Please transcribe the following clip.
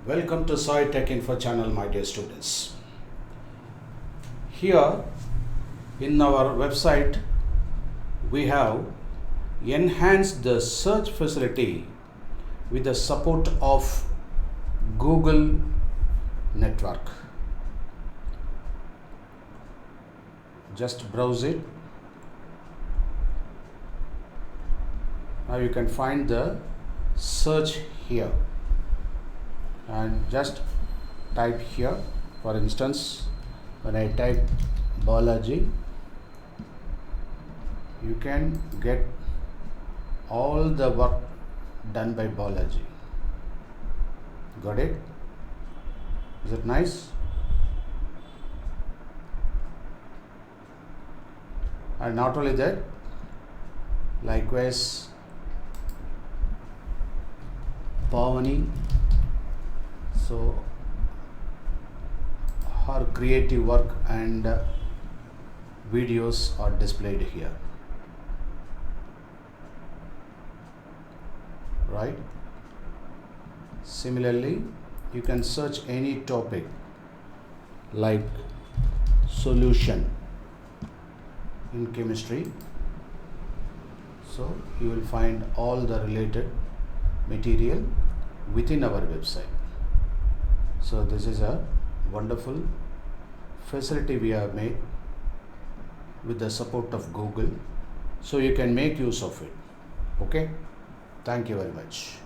Welcome to Saitechinfo channel, my dear students. Here in our website, we have enhanced the search facility with the support of Google network. Just browse it. Now you can find the search here and just type here. For instance, when I type biology, you can get all the work done by biology. Got it? Is it nice? And not only that, likewise Pavani, so her creative work and videos are displayed here, right? Similarly, you can search any topic like solution in chemistry, so you will find all the related material within our website. So this is a wonderful facility we have made with the support of Google, so you can make use of it. Okay, thank you very much.